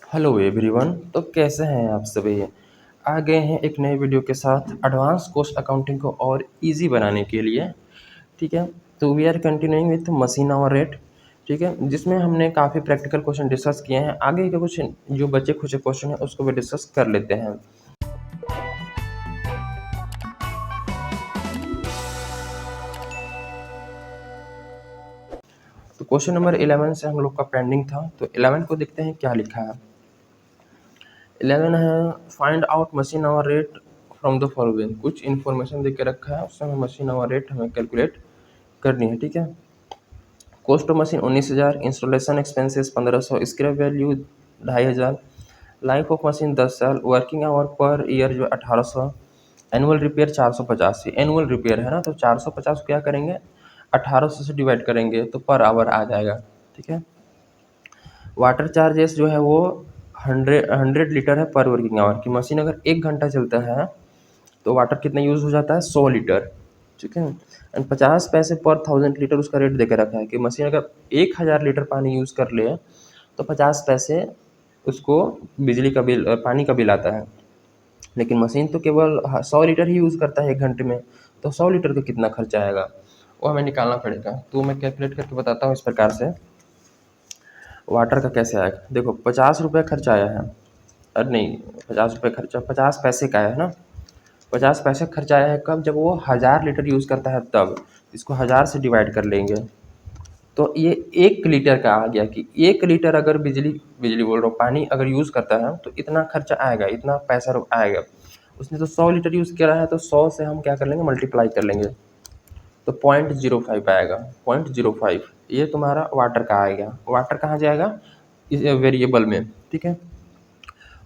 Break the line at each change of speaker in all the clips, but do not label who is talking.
Hello everyone. तो कैसे हैं आप सभी। आ गए हैं एक नए वीडियो के साथ एडवांस कॉस्ट अकाउंटिंग को और इजी बनाने के लिए। ठीक है। तो we are continuing with machine hour rate. ठीक है, जिसमें हमने काफ़ी प्रैक्टिकल क्वेश्चन डिस्कस किए हैं। आगे के कुछ जो बचे कुछ क्वेश्चन हैं उसको भी डिस्कस कर लेते हैं। तो क्वेश्चन नंबर 11 से हम लोग का पेंडिंग था, तो 11 को देखते हैं क्या लिखा है। 11 है find out machine hour rate from the following. कुछ इन्फॉर्मेशन दे के रखा है, उससे हमें मशीन आवर रेट हमें कैलकुलेट करनी है। ठीक है। Cost of machine 19,000, installation expenses 1500, scrap value 2,500, life of machine 10 साल, वर्किंग आवर पर ईयर जो 1800, एनुअल रिपेयर 450। एनुअल रिपेयर है ना, तो 450 क्या करेंगे 1800 से डिवाइड करेंगे तो पर आवर आ जाएगा। ठीक है। वाटर चार्जेस जो है वो 100 लीटर है पर वर्किंग आवर की। मशीन अगर 1 घंटा चलता है तो वाटर कितना यूज़ हो जाता है 100 लीटर। ठीक है। एंड 50 पैसे पर 1000 लीटर उसका रेट देकर रखा है कि मशीन अगर 1000 लीटर पानी यूज़ कर ले तो 50 पैसे उसको बिजली का बिल पानी का बिल आता है। लेकिन मशीन तो केवल 100 लीटर ही यूज़ करता है 1 घंटे में, तो 100 लीटर का कितना खर्चा आएगा वो हमें निकालना पड़ेगा। तो मैं कैलकुलेट करके बताता हूँ इस प्रकार से। वाटर का कैसे आएगा, देखो 50 रुपये खर्चा आया है। अरे नहीं, 50 रुपये खर्चा 50 पैसे का है ना। 50 पैसे खर्चा आया है कब, जब वो 1000 लीटर यूज़ करता है तब। इसको 1000 से डिवाइड कर लेंगे तो ये 1 लीटर का आ गया कि 1 लीटर अगर बिजली बिजली बोल रहा हूँ पानी अगर यूज़ करता है तो इतना खर्चा आएगा, इतना पैसा आएगा। उसने तो 100 लीटर यूज़ किया है तो 100 से हम क्या कर लेंगे मल्टीप्लाई कर लेंगे तो 0.05 आएगा। 0.05 ये तुम्हारा वाटर का आएगा। वाटर कहाँ जाएगा, इस वेरिएबल में। ठीक है।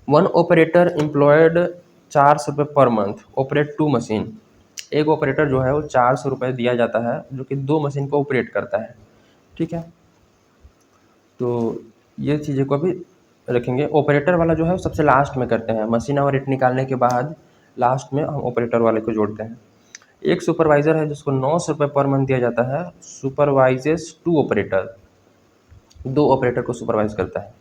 वन ऑपरेटर एम्प्लॉयड 400 रुपये पर मंथ ऑपरेट 2 मशीन। एक ऑपरेटर जो है वो 400 रुपये दिया जाता है जो कि 2 मशीन को ऑपरेट करता है। ठीक है। तो ये चीज़ें को भी रखेंगे। ऑपरेटर वाला जो है वो सबसे लास्ट में करते हैं, मशीन और रेट निकालने के बाद लास्ट में हम ऑपरेटर वाले को जोड़ते हैं। एक सुपरवाइज़र है जिसको 900 रुपये पर मंथ दिया जाता है, सुपरवाइजेस 2 ऑपरेटर। 2 ऑपरेटर को सुपरवाइज करता है।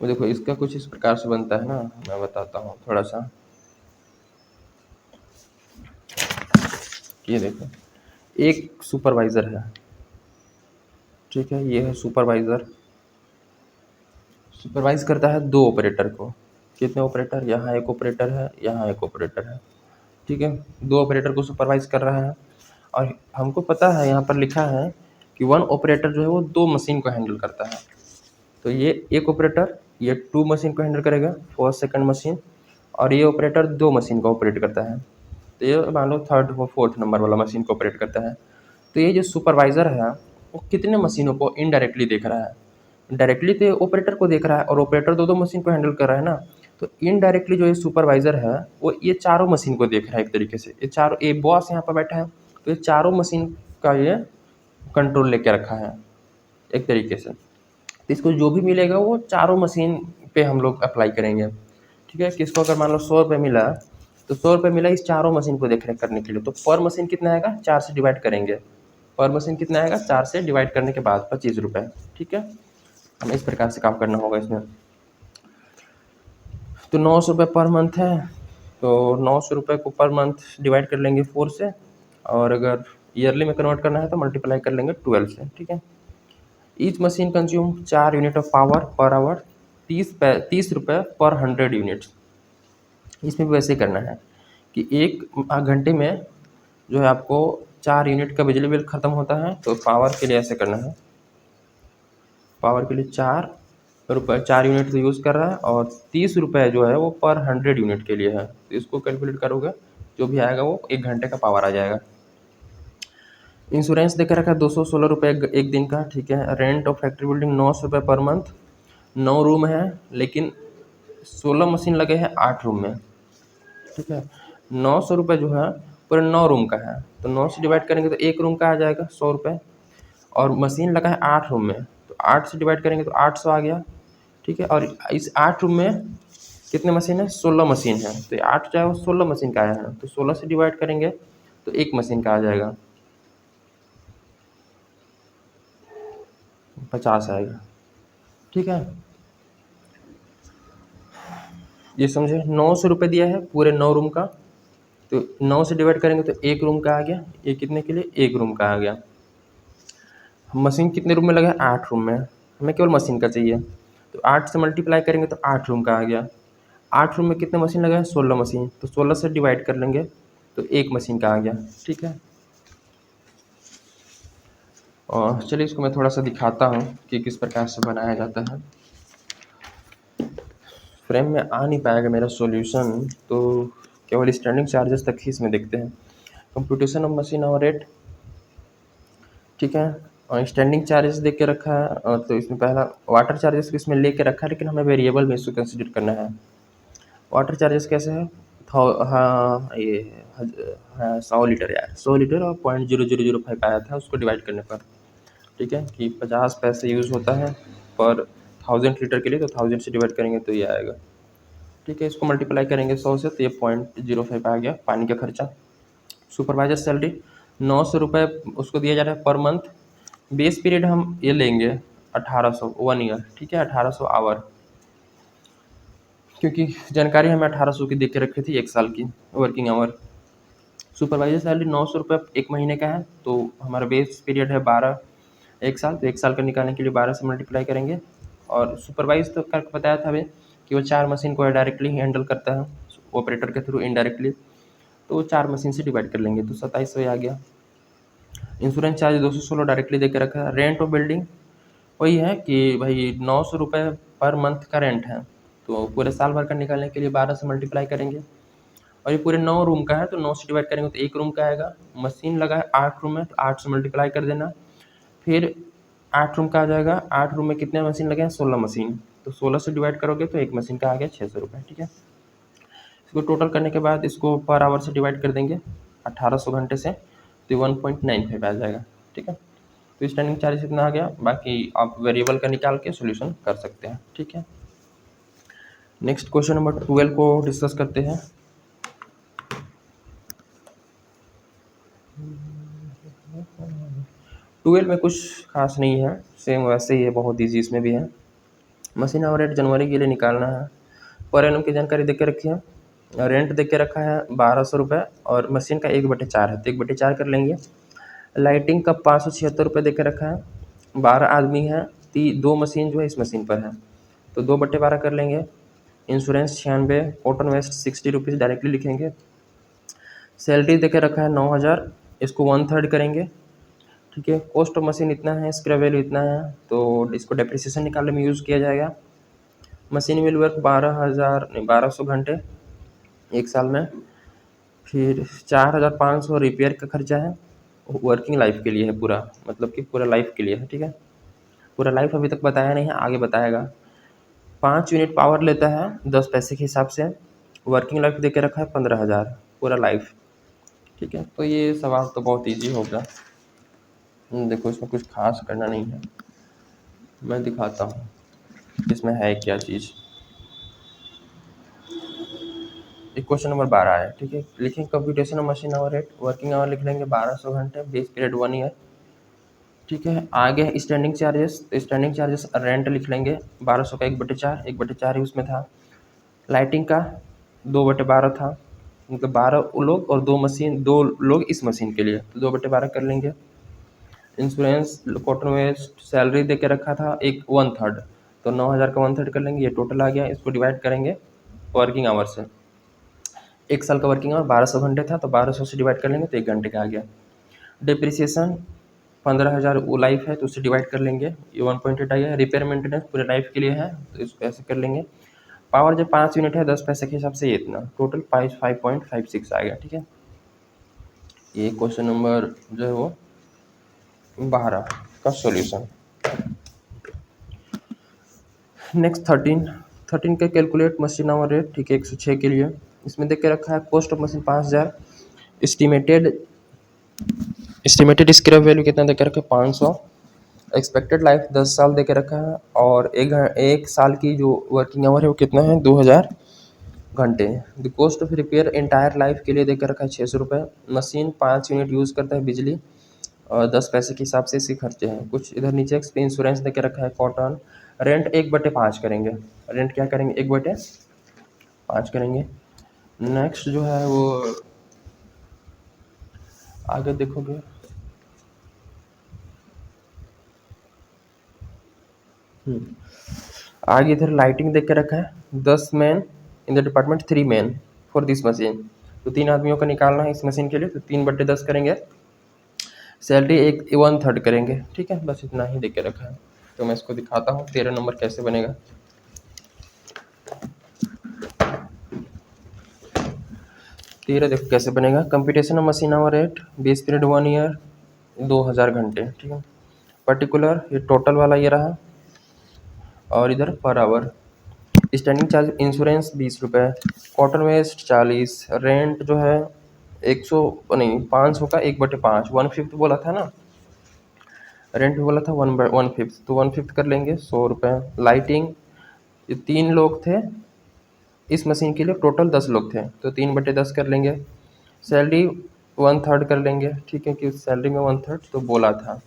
वो देखो इसका कुछ इस प्रकार से बनता है ना, मैं बताता हूँ थोड़ा सा। ये देखो एक सुपरवाइज़र है। ठीक है, ये है सुपरवाइज़र। सुपरवाइज करता है 2 ऑपरेटर को। कितने ऑपरेटर, यहाँ एक ऑपरेटर है, यहाँ एक ऑपरेटर है। ठीक है। 2 ऑपरेटर को सुपरवाइज कर रहा है और हमको पता है यहाँ पर लिखा है कि 1 ऑपरेटर जो है वो 2 मशीन को हैंडल करता है। तो ये एक ऑपरेटर ये 2 मशीन को हैंडल करेगा, फर्स्ट सेकंड मशीन, और ये ऑपरेटर 2 मशीन को ऑपरेट करता है। तो ये मान लो थर्ड व फोर्थ नंबर वाला मशीन को ऑपरेट करता है। तो ये जो सुपरवाइज़र है वो कितने मशीनों को इनडायरेक्टली देख रहा है। डायरेक्टली तो ऑपरेटर को देख रहा है और ऑपरेटर 2 मशीन को हैंडल कर रहा है ना। तो इनडायरेक्टली जो ये सुपरवाइज़र है वो ये चारों मशीन को देख रहा है एक तरीके से। ये चारों, ये बॉस यहाँ पर बैठा है तो ये चारों मशीन का ये कंट्रोल लेके रखा है एक तरीके से। तो इसको जो भी मिलेगा वो चारों मशीन पे हम लोग अप्लाई करेंगे। ठीक है। किसको अगर मान लो 100 रुपये मिला तो 100 रुपये मिला इस चारों मशीन को देख रेख करने के लिए, तो पर मशीन कितना आएगा 4 से डिवाइड करेंगे। पर मशीन कितना आएगा 4 से डिवाइड करने के बाद 25 रुपये। ठीक है। हमें इस प्रकार से काम करना होगा इसमें। तो 900 रुपये पर मंथ है, तो 900 रुपये को पर मंथ डिवाइड कर लेंगे 4 से, और अगर ईयरली में कन्वर्ट करना है तो मल्टीप्लाई कर लेंगे 12 से। ठीक है। Each machine consume 4 unit of power per hour, 30 रुपये पर 100 यूनिट्स। इसमें भी वैसे ही करना है कि एक घंटे में जो है आपको 4 यूनिट का बिजली बिल ख़त्म होता है। तो पावर के लिए ऐसे करना है, पावर के लिए 4 रुपये 4 यूनिट तो यूज़ कर रहा है और 30 रुपये जो है वो पर 100 यूनिट के लिए है। तो इसको कैलकुलेट करोगे जो भी आएगा वो 1 घंटे का पावर आ जाएगा। इंश्योरेंस देकर रखा है 216 रुपये एक दिन का। ठीक है। रेंट ऑफ फैक्ट्री बिल्डिंग 900 रुपये पर मंथ। 9 रूम है लेकिन 16 मशीन लगे हैं 8 रूम में। ठीक है। 900 रुपये जो है पूरे 9 रूम का है, तो 9 से डिवाइड करेंगे तो एक रूम का आ जाएगा 100 रुपये, और मशीन लगा है 8 रूम में तो 8 से डिवाइड करेंगे तो 800 आ गया। ठीक है। और इस 8 रूम में कितने मशीन है 16 मशीन है, तो ये 8 जो है वो 16 मशीन का आया है, तो 16 से डिवाइड करेंगे तो एक मशीन का आ जाएगा 50 आएगा। ठीक है। ये समझे, 900 रुपये दिया है पूरे 9 रूम का, तो 9 से डिवाइड करेंगे तो 1 रूम का आ गया। ये कितने के लिए, 1 रूम का आ गया। मशीन कितने रूम में लगा है, 8 रूम में, हमें केवल मशीन का चाहिए, तो 8 से मल्टीप्लाई करेंगे तो 8 रूम का आ गया। 8 रूम में कितने मशीन लगा है, 16 मशीन, तो 16 से डिवाइड कर लेंगे तो 1 मशीन का आ गया। ठीक है, और चलिए इसको मैं थोड़ा सा दिखाता हूँ कि किस प्रकार से बनाया जाता है। फ्रेम में आ नहीं पाएगा मेरा सॉल्यूशन, तो केवल स्टैंडिंग चार्जेस तक ही इसमें देखते हैं। कंप्यूटेशन ऑफ मशीन और रेट, ठीक है, और स्टैंडिंग चार्जेस देख के रखा है, तो इसमें पहला वाटर चार्जेस इसमें लेके रखा है, लेकिन हमें वेरिएबल में इसको कंसिडर करना है। वाटर चार्जेस कैसे है, हाँ ये हाँ 100 लीटर यार, 100 लीटर और 0.0005 आया था उसको डिवाइड करने पर। ठीक है, कि 50 पैसे यूज़ होता है पर 1000 लीटर के लिए, तो 1000 से डिवाइड करेंगे तो ये आएगा। ठीक है, इसको मल्टीप्लाई करेंगे 100 से तो ये 0.05 आ गया पानी का खर्चा। सुपरवाइजर सैलरी 900 रुपये उसको दिया जा रहा है पर मंथ। बेस पीरियड हम ये लेंगे 1800, 1 ईयर। ठीक है, 1800 आवर, क्योंकि जानकारी हमें 1800 की दे के रखी थी 1 साल की वर्किंग आवर। सुपरवाइजर सैलरी 900 रुपये 1 महीने का है, तो हमारा बेस पीरियड है 12, 1 साल, तो 1 साल का निकालने के लिए 12 से मल्टीप्लाई करेंगे। और सुपरवाइज तो करके बताया था अभी कि वो 4 मशीन को डायरेक्टली हैंडल करता है ऑपरेटर के थ्रू इनडायरेक्टली, तो वो 4 मशीन से डिवाइड कर लेंगे तो 2700 आ गया। इंश्योरेंस चार्ज 216 डायरेक्टली दे के रखा है। रेंट ऑफ बिल्डिंग वही है कि भाई 900 रुपये पर मंथ का रेंट है, तो पूरे साल भर का निकालने के लिए 12 से मल्टीप्लाई करेंगे। और ये पूरे 9 रूम का है, तो 9 से डिवाइड करेंगे तो 1 रूम का आएगा। मशीन लगा है 8 रूम में, तो 8 से मल्टीप्लाई कर देना। फिर 8 रूम का आ जाएगा, 8 रूम में कितने मशीन लगे हैं, 16 मशीन, तो 16 से डिवाइड करोगे तो 1 मशीन का आ गया 600 रुपये। ठीक है, इसको टोटल करने के बाद इसको पर आवर से डिवाइड कर देंगे 1800 घंटे से, तो 1.95 आ जाएगा। ठीक है, तो स्टैंडिंग चार्ज इतना आ गया, बाकी आप वेरिएबल का निकाल के सॉल्यूशन कर सकते हैं। ठीक है, नेक्स्ट क्वेश्चन नंबर 12 को डिस्कस करते हैं। ट्वेल्व में कुछ खास नहीं है, सेम वैसे ही है, बहुत ईजी इसमें भी है। मशीन आवर रेट जनवरी के लिए निकालना है। पर एनम की जानकारी देख के रखी है। रेंट देख के रखा है 1200 रुपये, और मशीन का 1/4 है, तो 1/4 कर लेंगे। लाइटिंग का 576 रुपये दे के रखा है। 12 आदमी हैं, 2 मशीन जो है इस मशीन पर है, तो 2/12 कर लेंगे। Insurance 96, cotton waste 60 rupees directly लिखेंगे। सैलरी दे के रखा है 9000, इसको 1/3 करेंगे। ठीक है, कॉस्ट ऑफ मशीन इतना है, स्क्रैप वैल्यू इतना है, तो इसको डेप्रिसिएशन निकालने में यूज़ किया जाएगा। मशीन विल वर्क 1200 घंटे 1 साल में। फिर 4500 रिपेयर का खर्चा है, वर्किंग लाइफ के लिए है पूरा, मतलब कि पूरा लाइफ के लिए है। ठीक है, पूरा लाइफ अभी तक बताया नहीं है, आगे बताएगा। 5 यूनिट पावर लेता है 10 पैसे के हिसाब से। वर्किंग लाइफ दे के रखा है 15,000 पूरा लाइफ। ठीक है, तो ये सवाल तो बहुत ईजी होगा। देखो इसमें कुछ खास करना नहीं है, मैं दिखाता हूँ इसमें है क्या चीज़। एक क्वेश्चन नंबर 12 है। ठीक है, लिखेंगे computation of machine hour rate, working hour लिख लेंगे 1200 घंटे, बेस पीरियड 1 ईयर। ठीक है, आगे स्टैंडिंग चार्जेस, तो स्टैंडिंग चार्जेस रेंट लिख लेंगे 1200 का 1/4, 1/4 ही उसमें था। लाइटिंग का 2/12 था, मतलब 12 लोग और 2 मशीन, 2 लोग इस मशीन के लिए, तो 2/12 कर लेंगे। इंश्योरेंस, कॉटन वेस्ट, सैलरी दे के रखा था 1/3, तो 9000 का 1/3 कर लेंगे, ये टोटल आ गया। इसको डिवाइड करेंगे वर्किंग आवर से। 1 साल का वर्किंग आवर 1200 घंटे था, तो 1200 से डिवाइड कर लेंगे तो 1 घंटे का आ गया। डिप्रिसिएशन 15,000 वो लाइफ है, तो उससे डिवाइड कर लेंगे, ये 1.8 आ गया। रिपेयर मेंटेनेंस पूरे लाइफ के लिए है, तो इसको ऐसे कर लेंगे। पावर जो 5 यूनिट है 10 पैसे के हिसाब से, ये इतना टोटल 5.56 आ गया। ठीक है, ये क्वेश्चन नंबर जो है वो 12 का सॉल्यूशन। नेक्स्ट 13 का कैलकुलेट मशीन आवर रेट। ठीक है, 106 के लिए इसमें देख के रखा है cost of machine 5000, estimated scrap value कितना दे के रखा है 500, एक्सपेक्टेड लाइफ 10 साल दे के रखा है, और एक साल की जो वर्किंग आवर है वो कितना है 2000 घंटे। The cost of repair entire life के लिए दे के रखा है 600 रुपये। मशीन 5 यूनिट यूज़ करता है बिजली, और 10 पैसे के हिसाब से इसके खर्चे हैं। कुछ इधर नीचे इंश्योरेंस दे के रखा है कॉटन। रेंट 1/5 करेंगे, रेंट क्या करेंगे 1/5 5 करेंगे। नेक्स्ट जो है वो आगे देखोगे, आगे इधर लाइटिंग देख के रखा है 10 man in the department 3 man for this machine. तो 3 आदमियों का निकालना है इस मशीन के लिए, तो 3/10 करेंगे। सैलरी एक 1/3 करेंगे। ठीक है, बस इतना ही देख के रखा है। तो मैं इसको दिखाता हूँ 13 नंबर कैसे बनेगा। 13 देखो कैसे बनेगा। Computation of machine hour rate base period 1 year 2000 घंटे। ठीक है, पर्टिकुलर ये टोटल वाला ये रहा, और इधर per hour. Standing charge insurance 20 रुपये, कॉटन वेस्ट 40, रेंट जो है 100 नहीं 500 का 1/5 1/5 बोला था ना, रेंट भी बोला था 1/5, तो 1/5 कर लेंगे 100 रुपये। लाइटिंग, ये 3 लोग थे इस मशीन के लिए, टोटल 10 लोग थे, तो 3/10 कर लेंगे। सैलरी 1/3 कर लेंगे। ठीक है, कि सैलरी में 1/3 तो बोला था।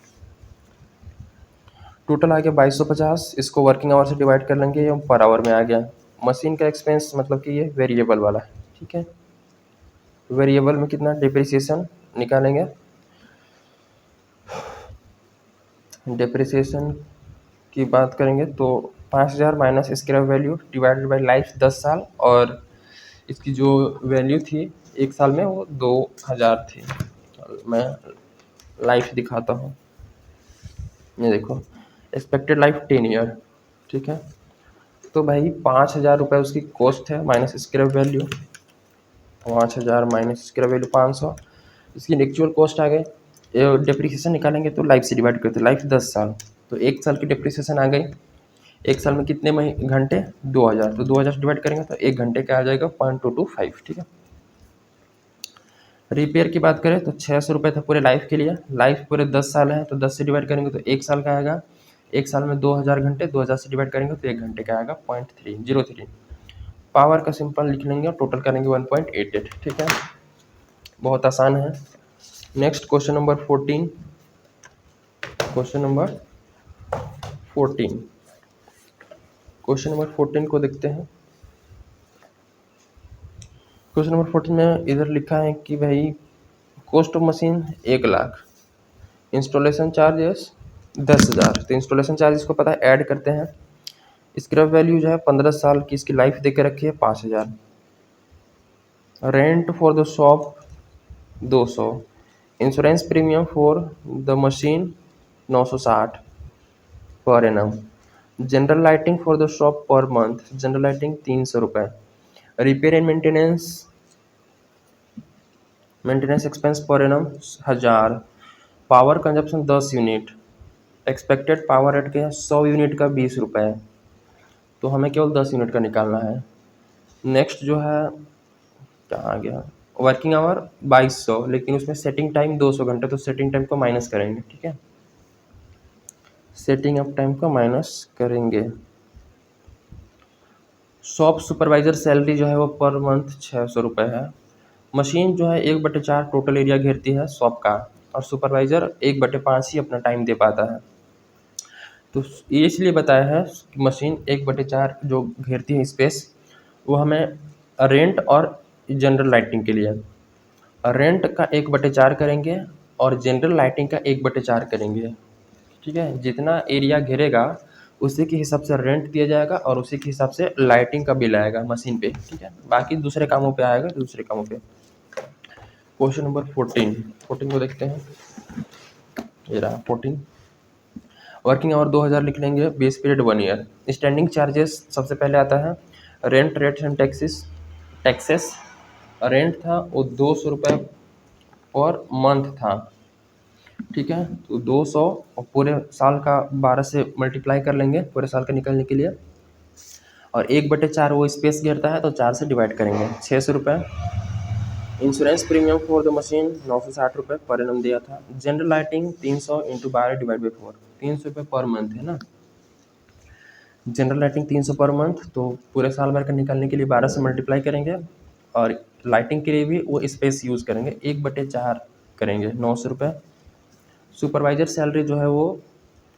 टोटल आ गया 2250, इसको वर्किंग आवर से डिवाइड कर लेंगे, ये पर आवर में आ गया। मशीन का एक्सपेंस मतलब कि ये वेरिएबल वाला है। ठीक है, वेरिएबल में कितना डिप्रिसिएशन निकालेंगे। डिप्रिसिएशन की बात करेंगे तो 5000 minus scrap value divided by life 10 साल, और इसकी जो वैल्यू थी एक साल में वो 2000 थी। मैं लाइफ दिखाता हूँ, ये देखो एक्सपेक्टेड लाइफ 10 ईयर। ठीक है, तो भाई 5000 रुपये उसकी कॉस्ट है minus scrap value, 5000 minus scrap value 500, इसकी एक्चुअल कॉस्ट आ गई। डिप्रिसिएशन निकालेंगे तो लाइफ से डिवाइड करते, लाइफ 10 साल, तो 1 साल की डिप्रिसिएशन आ गई। 1 साल में कितने घंटे 2000, तो 2000 से डिवाइड करेंगे तो 1 घंटे का आ जाएगा 0.225। ठीक है, रिपेयर की बात करें तो 600 रुपये था पूरे लाइफ के लिए, लाइफ पूरे 10 साल है, तो 10 से डिवाइड करेंगे तो 1 साल का आएगा। 1 साल में 2000 घंटे, 2000 से डिवाइड करेंगे तो 1 घंटे का आएगा 0.303। पावर का सिंपल लिख लेंगे और टोटल करेंगे 1.88। ठीक है, बहुत आसान है। Next question number 14। Question number 14 question number 14 को देखते हैं। क्वेश्चन नंबर 14 में इधर लिखा है कि भाई cost of machine 1 lakh, installation charges 10,000। तो इंस्टॉलेशन चार्जेस को पता है, ऐड करते हैं। स्क्रैप वैल्यू जो है 15 साल की इसकी लाइफ दे के रखी है 5000। Rent for the shop 200, insurance premium for the machine 960 per annum, general lighting for the shop per month, general lighting 300 रुपये, repair and maintenance expense per annum 1000, power consumption 10 unit, expected power rate के 100 unit का 20 रुपये, तो हमें केवल 10 unit का निकालना है। नेक्स्ट जो है क्या आ गया, वर्किंग आवर 2200, लेकिन उसमें सेटिंग टाइम 200 घंटे, तो सेटिंग टाइम को माइनस करेंगे। ठीक है, सेटिंग अप टाइम को माइनस करेंगे। शॉप सुपरवाइजर सैलरी जो है वो पर मंथ 600 रुपये है। मशीन जो है 1/4 टोटल एरिया घेरती है शॉप का, और सुपरवाइजर 1/5 ही अपना टाइम दे पाता है। तो ये इसलिए बताया है कि मशीन 1/4 जो घेरती है स्पेस, वो हमें रेंट और जनरल लाइटिंग के लिए, रेंट का 1/4 करेंगे और जनरल लाइटिंग का 1/4 करेंगे। ठीक है, जितना एरिया घेरेगा उसी के हिसाब से रेंट दिया जाएगा और उसी के हिसाब से लाइटिंग का बिल आएगा मशीन पे। ठीक है, बाकी दूसरे कामों पे आएगा दूसरे कामों पे। क्वेश्चन नंबर 14 को देखते हैं, ये रहा 14। वर्किंग आवर 2000 लिख लेंगे, base period 1 year. Standing charges सबसे पहले आता है, rent rates and taxes. Rent था वो 200 रुपये पर मंथ था। ठीक है, तो 200 और पूरे साल का 12 से मल्टीप्लाई कर लेंगे पूरे साल का निकलने के लिए, और 1/4 वो स्पेस घेरता है, तो 4 से डिवाइड करेंगे 600 रुपये। Insurance premium for the machine 960 रुपये पर एनम दिया था। General lighting 300 into 12 divide by 4, 300 रुपये पर मंथ है ना। जनरल लाइटिंग 300 पर मंथ, तो पूरे साल भर का निकालने के लिए 12 से मल्टीप्लाई करेंगे, और लाइटिंग के लिए भी वो स्पेस यूज़ करेंगे, 1/4 करेंगे 900 रुपये। सुपरवाइजर सैलरी जो है वो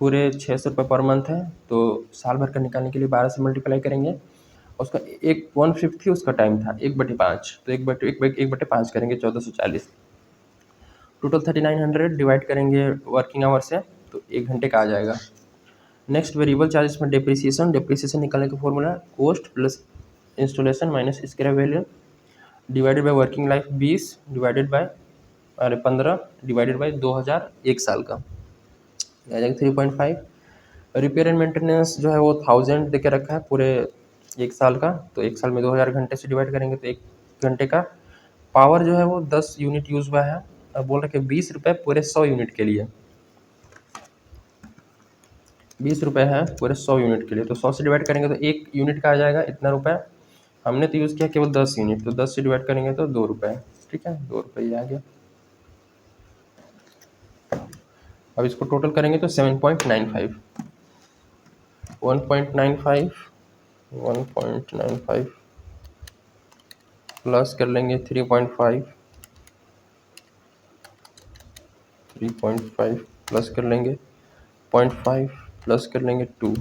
पूरे 600 रुपये पर मंथ है, तो साल भर का निकालने के लिए 12 से मल्टीप्लाई करेंगे, उसका एक 1/5 ही उसका टाइम था, 1/5, तो 1/5 करेंगे 1440। टोटल 3900 डिवाइड करेंगे वर्किंग आवर से, तो 1 घंटे का आ जाएगा। नेक्स्ट वेरिएबल चार्जेस में डिप्रिसिएशन निकालने का formula cost plus installation minus scrap value divided by working life 20 divided by 15 divided by 2000 एक साल का, आ जाएगा 3.5। रिपेयर एंड मेंटेनेंस जो है वो 1000 दे के रखा है पूरे एक साल का, तो एक साल में 2000 घंटे से डिवाइड करेंगे तो 1 घंटे का। पावर जो है वो 10 यूनिट यूज हुआ है, अब बोल रहे कि 20 रुपये पूरे 100 यूनिट के लिए, 20 रुपये है पूरे 100 यूनिट के लिए, तो 100 से डिवाइड करेंगे तो 1 यूनिट का आ जाएगा इतना रुपये। हमने तो यूज़ किया केवल 10 यूनिट, तो 10 से डिवाइड करेंगे तो 2 रुपये, ठीक है, 2 रुपये ये आ गया। अब इसको टोटल करेंगे तो 7.95, 1.95 प्लस कर लेंगे 3.5 प्लस कर लेंगे 0.5 प्लस कर लेंगे 2,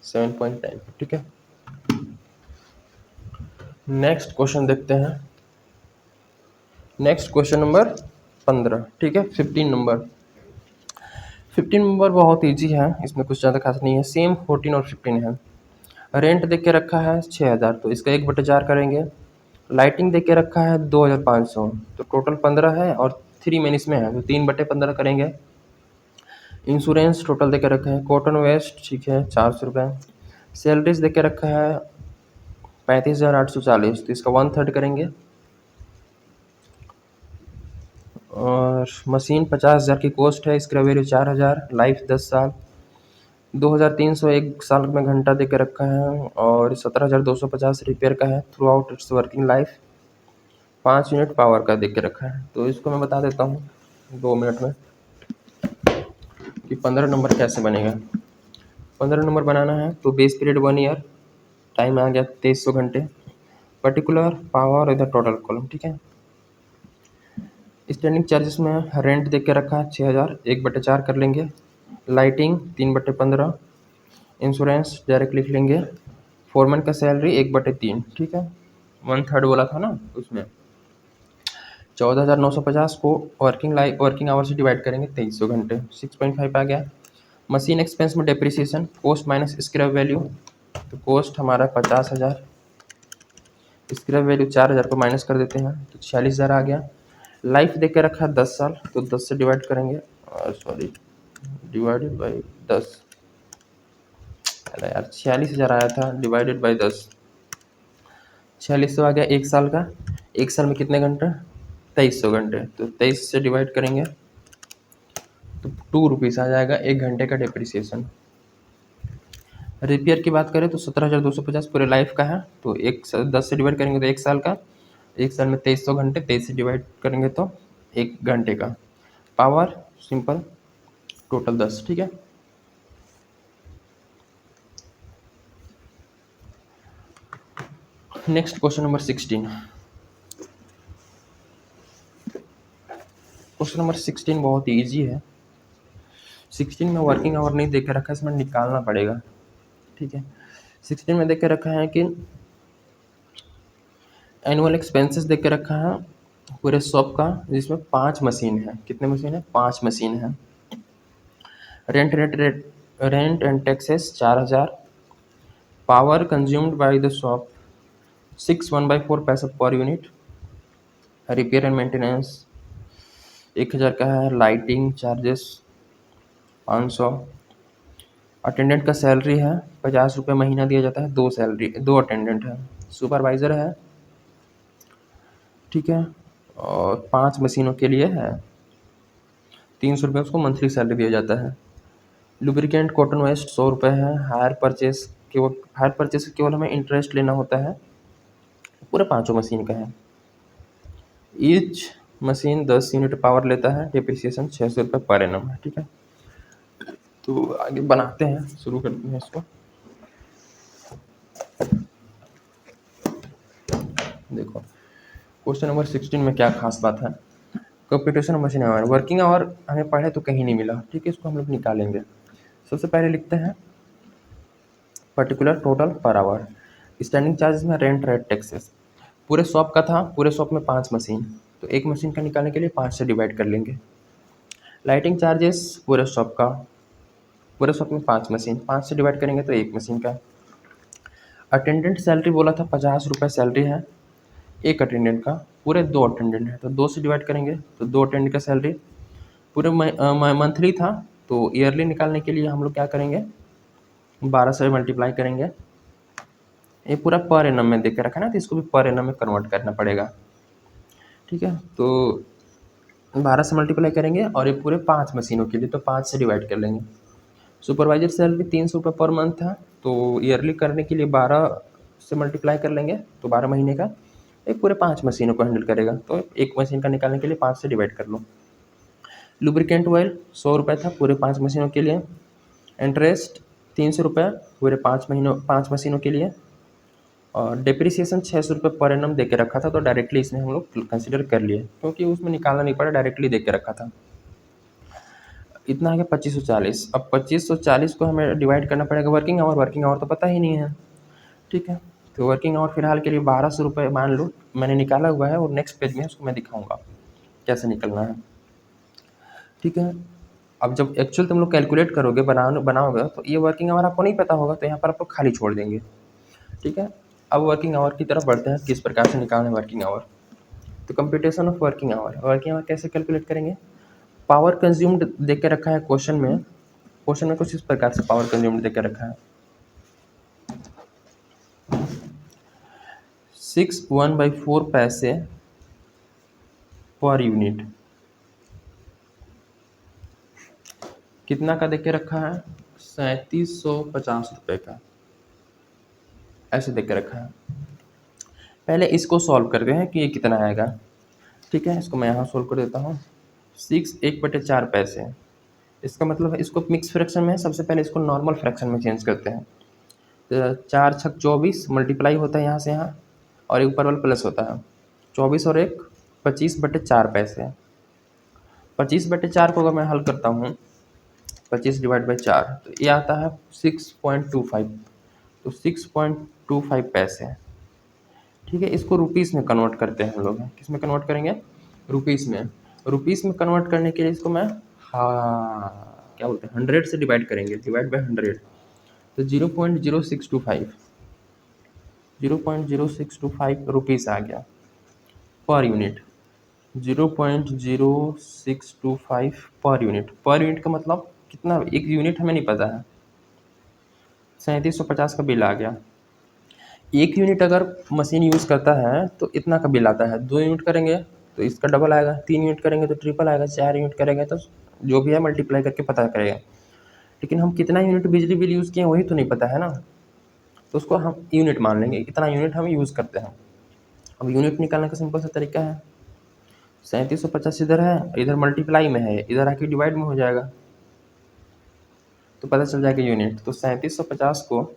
7.9, ठीक है। नेक्स्ट क्वेश्चन देखते हैं, नेक्स्ट क्वेश्चन नंबर 15, ठीक है। 15 नंबर बहुत इजी है, इसमें कुछ ज़्यादा खास नहीं है, सेम 14 और 15 है। रेंट देख के रखा है 6000, तो इसका 1/4 करेंगे। लाइटिंग देख के रखा है 2500, तो टोटल 15 है और 3 महीने इसमें है, तो 3/15 करेंगे। इंश्योरेंस टोटल देके रखा है, कॉटन वेस्ट ठीक है 400 रुपये। सैलरीज देके रखा है 35,840, तो इसका 1/3 करेंगे। और मशीन 50,000 की कॉस्ट है, इसका वैल्यू 4000, लाइफ 10 साल, 2300 एक साल में घंटा दे के रखा है, और 17,250 रिपेयर का है through out it's working life, 5 unit power का दे के रखा है। तो इसको मैं बता देता हूँ 2 मिनट में कि 15 नंबर कैसे बनेगा। 15 नंबर बनाना है तो बेस पीरियड 1 ईयर, टाइम आ गया 2300 घंटे, पर्टिकुलर पावर इधर टोटल कॉलम, ठीक है। स्टैंडिंग चार्जेस में रेंट देख के रखा है 6000, 1/4 कर लेंगे। लाइटिंग 3/15, इंश्योरेंस डायरेक्ट लिख लेंगे, फोरमैन का सैलरी 1/3, ठीक है, 1/3 बोला था ना उसमें। 14,950 को वर्किंग आवर से डिवाइड करेंगे 2300 घंटे, 6.5 आ गया। मशीन एक्सपेंस में depreciation cost minus scrap value, तो कॉस्ट हमारा 50,000, स्क्रैप वैल्यू 4,000 को माइनस कर देते हैं तो 46,000 आ गया। लाइफ दे के रखा है 10 साल, तो 10 से डिवाइड करेंगे, सॉरी डिवाइडेड बाई 10, अरे यार 46,000 आया था डिवाइडेड बाई 10, 4600 आ गया एक साल का। एक साल में कितने घंटे, 2300 घंटे, तो 23 से डिवाइड करेंगे तो 2 रुपीज़ आ जाएगा 1 घंटे का डिप्रिसिएशन। रिपेयर की बात करें तो 17,250 पूरे लाइफ का है, तो 10 से डिवाइड करेंगे तो एक साल का, एक साल में 2300 घंटे, 23 से डिवाइड करेंगे तो 1 घंटे का। पावर सिंपल टोटल 10, ठीक है। Next question number 16, question number 16 बहुत ईजी है। 16 में वर्किंग आवर नहीं दे के रखा है, इसमें निकालना पड़ेगा, ठीक है। 16 में देख के रखा है कि एनुअल एक्सपेंसेस देख के रखा है पूरे शॉप का, जिसमें 5 मशीन है। कितने मशीन है, 5 मशीन है। Rent and taxes 4000, power consumed by the shop 6/1/4 पैसा per unit, repair and maintenance 1000 का है, लाइटिंग चार्जेस 500, अटेंडेंट का सैलरी है 50 रुपये महीना दिया जाता है, 2 अटेंडेंट है, सुपरवाइज़र है, ठीक है, और 5 मशीनों के लिए है 300 रुपये उसको मंथली सैलरी दिया जाता है। लुब्रिकेंट कॉटन वेस्ट 100 रुपये है। हायर परचेस केवल हमें इंटरेस्ट लेना होता है, पूरे 5 मशीन का है। ईच मशीन 10 यूनिट पावर लेता है, डिप्रिसिएशन 600 रुपये पर एनम है, ठीक है। तो आगे बनाते हैं, शुरू करते हैं इसको। देखो क्वेश्चन नंबर 16 में क्या खास बात है, computation machine our, working hour हमें पढ़े तो कहीं नहीं मिला, ठीक है, इसको हम लोग निकालेंगे। सबसे पहले लिखते हैं particular total per hour, standing charges में रेंट, रेट, टैक्सेस। पूरे शॉप का था, पूरे शॉप में 5 मशीन, तो एक मशीन का निकालने के लिए 5 से डिवाइड कर लेंगे। लाइटिंग चार्जेस पूरे शॉप का, पूरे शॉप में 5 मशीन, 5 से डिवाइड करेंगे तो एक मशीन का। अटेंडेंट सैलरी बोला था 50 रुपये सैलरी है एक अटेंडेंट का, पूरे 2 अटेंडेंट है तो 2 से डिवाइड करेंगे तो 2 अटेंडेंट का सैलरी। पूरे मंथली था तो ईयरली निकालने के लिए हम लोग क्या करेंगे, 12 से मल्टीप्लाई करेंगे। ये पूरा पर एनम में देख के रखा है ना, तो इसको भी पर एनम में कन्वर्ट करना पड़ेगा। ठीक है, तो 12 से मल्टीप्लाई करेंगे और ये पूरे 5 मशीनों के लिए तो 5 से डिवाइड कर लेंगे। सुपरवाइजर सैलरी 300 रुपये पर मंथ था, तो ईयरली करने के लिए 12 से मल्टीप्लाई कर लेंगे तो 12 महीने का एक पूरे 5 मशीनों को हैंडल करेगा, तो एक मशीन का निकालने के लिए 5 से डिवाइड कर लो। लुब्रिकेंट ऑयल 100 रुपये था पूरे 5 मशीनों के लिए। इंटरेस्ट 300 रुपये पूरे 5 मशीनों के लिए। और डिप्रिसिएशन 600 रुपये पर एनम दे के रखा था, तो डायरेक्टली इसमें हम लोग कंसिडर कर लिए क्योंकि उसमें निकालना नहीं पड़ा, डायरेक्टली दे के रखा था। इतना आ गया 2540। अब 2540 को हमें डिवाइड करना पड़ेगा वर्किंग आवर, वर्किंग आवर तो पता ही नहीं है। ठीक है, तो वर्किंग आवर फिलहाल के लिए 1200 रुपये मान लो मैंने निकाला हुआ है, और नेक्स्ट पेज में उसको मैं दिखाऊंगा कैसे निकलना है। ठीक है, अब जब एक्चुअल तुम लोग कैलकुलेट करोगे, बनाओगे, तो ये वर्किंग आवर आपको नहीं पता होगा, तो यहाँ पर आप लोग खाली छोड़ देंगे। ठीक है, अब वर्किंग आवर की तरफ बढ़ते हैं, किस प्रकार से निकालना है वर्किंग आवर। तो computation of working hour, working hour कैसे कैलकुलेट करेंगे। पावर कंज्यूम्ड देख के रखा है क्वेश्चन में, क्वेश्चन में कुछ इस प्रकार से पावर कंज्यूम्ड देकर रखा है 6 1/4 पैसे पर यूनिट। कितना का देख के रखा है, 3750 रुपये का, ऐसे देख के रखा है। पहले इसको सॉल्व करते हैं कि ये कितना आएगा। ठीक है, इसको मैं यहाँ सॉल्व कर देता हूँ। 6 1/4 पैसे, इसका मतलब है इसको मिक्स फ्रैक्शन में है, सबसे पहले इसको नॉर्मल फ्रैक्शन में चेंज करते हैं। तो 4 छक 24 मल्टीप्लाई होता है यहाँ से यहाँ, और एक ऊपर वाला प्लस होता है 24 और 1 25/4 पैसे। 25/4 को अगर मैं हल करता हूँ 25/4, तो ये आता है 6.25, तो 6.25 पैसे। ठीक है, इसको रुपीस में कन्वर्ट करते हैं हम लोग, किस में कन्वर्ट करेंगे, रुपीस में। रुपीस में कन्वर्ट करने के लिए इसको मैं क्या बोलते हैं 100 से डिवाइड करेंगे, डिवाइड बाय 100, तो 0.0625 0.0625 रुपीस आ गया per unit. 0.0625 per unit, per unit का मतलब कितना, एक यूनिट हमें नहीं पता है। 3750 का बिल आ गया। एक यूनिट अगर मशीन यूज़ करता है तो इतना का बिल आता है, 2 यूनिट करेंगे तो इसका डबल आएगा, 3 यूनिट करेंगे तो ट्रिपल आएगा, 4 यूनिट करेंगे तो जो भी है मल्टीप्लाई करके पता करेगा। लेकिन हम कितना यूनिट बिजली बिल यूज़ किए वही तो नहीं पता है ना, तो उसको हम यूनिट मान लेंगे, इतना यूनिट हम यूज़ करते हैं। अब यूनिट निकालने का सिंपल सा तरीका है, 3750 इधर है, इधर मल्टीप्लाई में है, इधर आके डिवाइड में हो जाएगा तो पता चल जाएगा यूनिट। तो 3750 को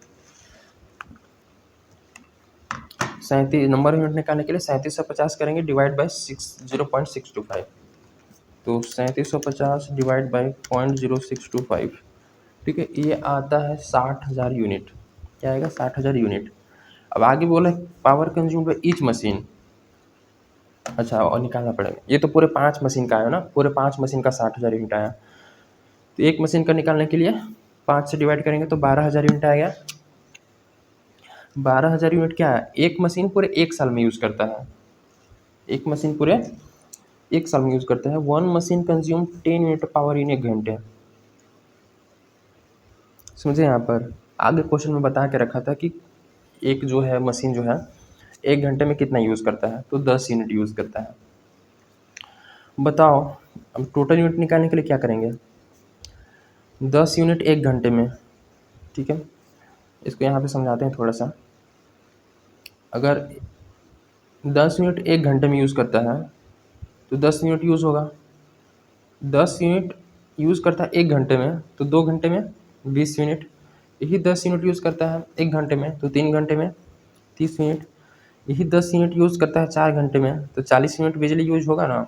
37 नंबर यूनिट निकालने के लिए 3750 करेंगे डिवाइड बाय 0.625, तो 3750 डिवाइड बाय 0.0625। ठीक है, ये आता है 60,000 यूनिट। क्या आएगा, 60,000 यूनिट। अब आगे बोला power consume by each machine, अच्छा और निकालना पड़ेगा, ये तो पूरे 5 मशीन का आया ना, पूरे 5 मशीन का 60,000 यूनिट आया। तो एक मशीन का निकालने के लिए 5 से डिवाइड करेंगे तो 12,000 यूनिट आ गया। 12,000 यूनिट क्या है, एक मशीन पूरे 1 साल में यूज़ करता है, एक मशीन पूरे 1 साल में यूज़ करता है। 1 machine consume 10 unit power in 1 घंटे। समझे, यहाँ पर आगे क्वेश्चन में बता के रखा था कि एक जो है मशीन जो है 1 घंटे में कितना यूज़ करता है, तो 10 यूनिट यूज़ करता है। बताओ अब टोटल यूनिट निकालने के लिए क्या करेंगे, 10 यूनिट 1 घंटे में। ठीक है, इसको यहाँ पे समझाते हैं थोड़ा सा। अगर 10 यूनिट 1 घंटे में यूज़ करता है तो 10 यूनिट यूज़ होगा, 10 यूनिट यूज़ करता है 1 घंटे में तो 2 घंटे में 20 यूनिट। यही 10 यूनिट यूज़ करता है 1 घंटे में तो 3 घंटे में 30 यूनिट। यही 10 यूनिट यूज़ करता है 4 घंटे में तो 40 यूनिट बिजली यूज होगा ना।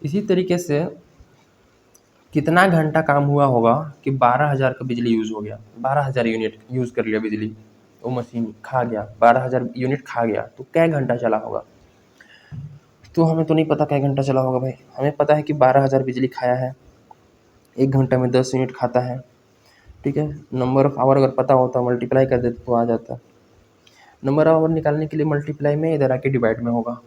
इसी तरीके से कितना घंटा काम हुआ होगा कि 12,000 का बिजली यूज़ हो गया, 12,000 यूनिट यूज़ कर लिया बिजली। वो मशीन खा गया, 12,000 यूनिट खा गया, तो कै घंटा चला होगा? तो हमें तो नहीं पता कै घंटा चला होगा भाई, हमें पता है कि 12,000 बिजली खाया है, 1 घंटे में 10 यूनिट खाता है, ठीक है। नंबर ऑफ़ आवर अगर पता होता मल्टीप्लाई कर देते तो आ जाता। नंबर ऑफ़ आवर निकालने के लिए मल्टीप्लाई में इधर आके डिवाइड में होगा।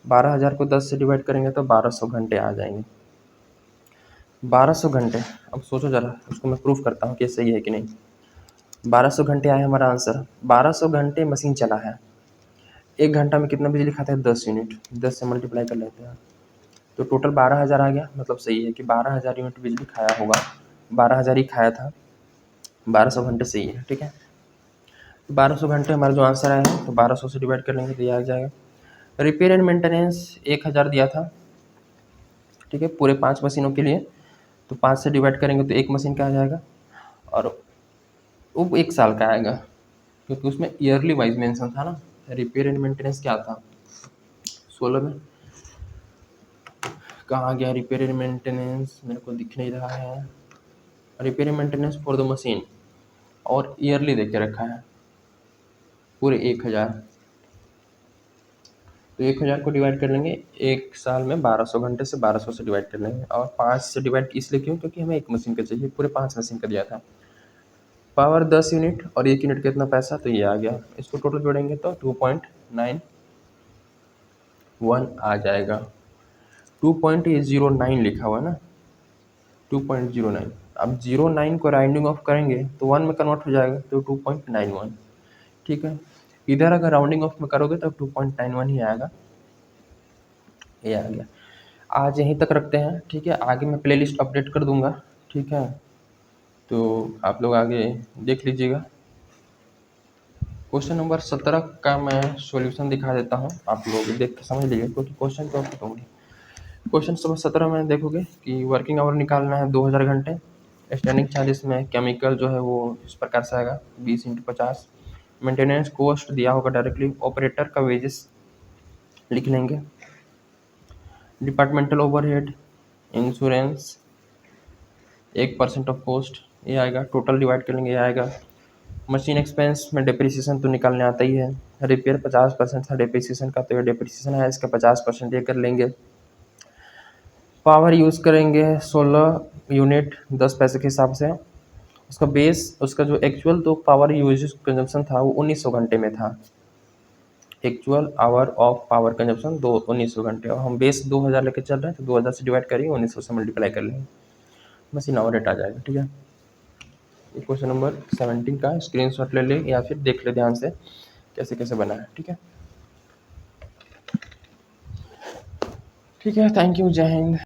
12,000 को 10 से डिवाइड करेंगे तो 1200 घंटे आ जाएंगे। 1200 घंटे, अब सोचो ज़रा, उसको मैं प्रूफ करता हूँ कि सही है कि नहीं। 1200 घंटे आया हमारा आंसर। 1200 घंटे मशीन चला है, 1 घंटा में कितना बिजली खाता है? 10 यूनिट। 10 से मल्टीप्लाई कर लेते हैं तो टोटल 12,000 आ गया। मतलब सही है कि 12,000 यूनिट बिजली खाया होगा, 12,000 ही खाया था, 1200 घंटे सही है, ठीक है। 1200 घंटे हमारा जो आंसर आया है, तो 1200 से डिवाइड कर लेंगे तो ये आ जाएगा। रिपेयर एंड मेंटेनेंस 1000 दिया था, ठीक है, पूरे 5 मशीनों के लिए। तो 5 से डिवाइड करेंगे तो एक मशीन का आ जाएगा, और वो 1 साल का आएगा, क्योंकि उसमें ईयरली वाइज मेंशन था ना। रिपेयर एंड मेंटेनेंस क्या था 16 में, कहाँ गया रिपेयर एंड मेंटेनेंस? मेरे को दिख नहीं रहा है। Repair and maintenance for the machine, और ईयरली देख के रखा है पूरे 1000। तो 1000 को डिवाइड कर लेंगे, 1 साल में 1200 घंटे से 1200 से डिवाइड कर लेंगे, और 5 से डिवाइड इसलिए क्यों? क्योंकि हमें 1 मशीन का चाहिए, पूरे 5 मशीन का दिया था। पावर 10 यूनिट और 1 यूनिट कितना पैसा, तो ये आ गया। इसको टोटल जोड़ेंगे तो 2.91 आ जाएगा। 2.09 लिखा हुआ है ना, 2.09। अब 09 को राउंडिंग ऑफ करेंगे तो 1 में कन्वर्ट हो जाएगा, तो 2.91, ठीक है। इधर अगर राउंडिंग ऑफ में करोगे तो 2.91 ही आएगा। ये आ गया। आज यहीं तक रखते हैं, ठीक है। आगे मैं प्लेलिस्ट अपडेट कर दूंगा, ठीक है, तो आप लोग आगे देख लीजिएगा। क्वेश्चन नंबर 17 का मैं सॉल्यूशन दिखा देता हूँ, आप लोग देख के समझ लीजिए, क्योंकि क्वेश्चन तो आपको होंगे। क्वेश्चन नंबर 17 में देखोगे कि वर्किंग आवर निकालना है 2000 घंटे। स्टैंडिंग चार्जेस में केमिकल जो है वो इस प्रकार से आएगा 20 × 50। मेंटेनेंस कॉस्ट दिया होगा डायरेक्टली, ऑपरेटर का वेजेस लिख लेंगे, departmental overhead, insurance 1% of cost, ये आएगा। टोटल डिवाइड कर लेंगे, ये आएगा। मशीन एक्सपेंस में डिप्रिसिएशन तो निकालने आता ही है। रिपेयर 50% था डिप्रिसिएशन का, तो ये डिप्रिसिएशन है, इसका 50% ये कर लेंगे। पावर यूज़ करेंगे 16 यूनिट 10 पैसे के हिसाब से। उसका बेस, उसका जो एक्चुअल तो पावर यूज कंजम्पशन था वो 1900 घंटे में था। Actual hour of power consumption 1900 घंटे, और हम बेस 2000 लेके चल रहे हैं, तो 2000 से डिवाइड करिए, 1900 से मल्टीप्लाई कर लेंगे, मशीन आवर रेट आ जाएगा, ठीक है। ये क्वेश्चन नंबर 17 का स्क्रीनशॉट ले ले या फिर देख ले ध्यान से कैसे कैसे बना है, ठीक है। ठीक है, थैंक यू, जय हिंद।